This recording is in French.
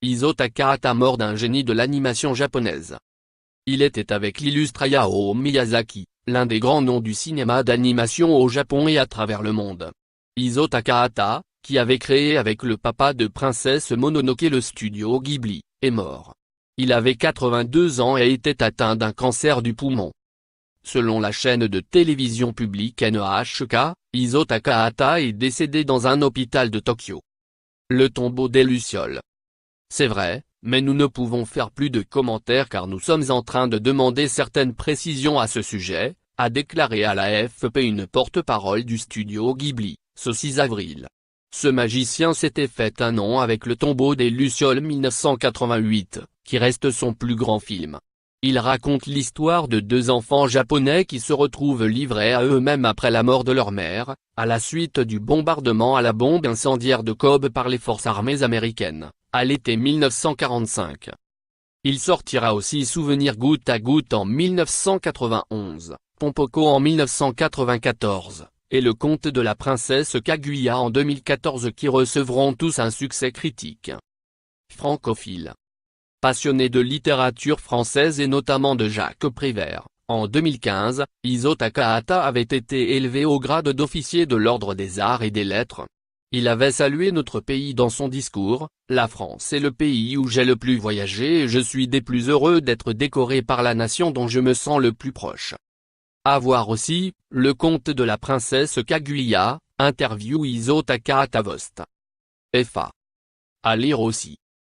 Isao Takahata mort d'un génie de l'animation japonaise. Il était avec l'illustre Hayao Miyazaki, l'un des grands noms du cinéma d'animation au Japon et à travers le monde. Isao Takahata, qui avait créé avec le papa de Princesse Mononoke le studio Ghibli, est mort. Il avait 82 ans et était atteint d'un cancer du poumon. Selon la chaîne de télévision publique NHK, Isao Takahata est décédé dans un hôpital de Tokyo. Le tombeau des Lucioles. C'est vrai, mais nous ne pouvons faire plus de commentaires car nous sommes en train de demander certaines précisions à ce sujet, a déclaré à la AFP une porte-parole du studio Ghibli, ce 6 avril. Ce magicien s'était fait un nom avec Le tombeau des Lucioles 1988, qui reste son plus grand film. Il raconte l'histoire de deux enfants japonais qui se retrouvent livrés à eux-mêmes après la mort de leur mère, à la suite du bombardement à la bombe incendiaire de Kobe par les forces armées américaines, à l'été 1945. Il sortira aussi Souvenir goutte à goutte en 1991, Pompoko en 1994, et Le conte de la princesse Kaguya en 2014 qui recevront tous un succès critique. Francophile. Passionné de littérature française et notamment de Jacques Prévert, en 2015, Isao Takahata avait été élevé au grade d'officier de l'Ordre des Arts et des Lettres. Il avait salué notre pays dans son discours, « La France est le pays où j'ai le plus voyagé et je suis des plus heureux d'être décoré par la nation dont je me sens le plus proche ». À voir aussi, Le conte de la princesse Kaguya, interview Isao Takahata Vost. FA. À lire aussi.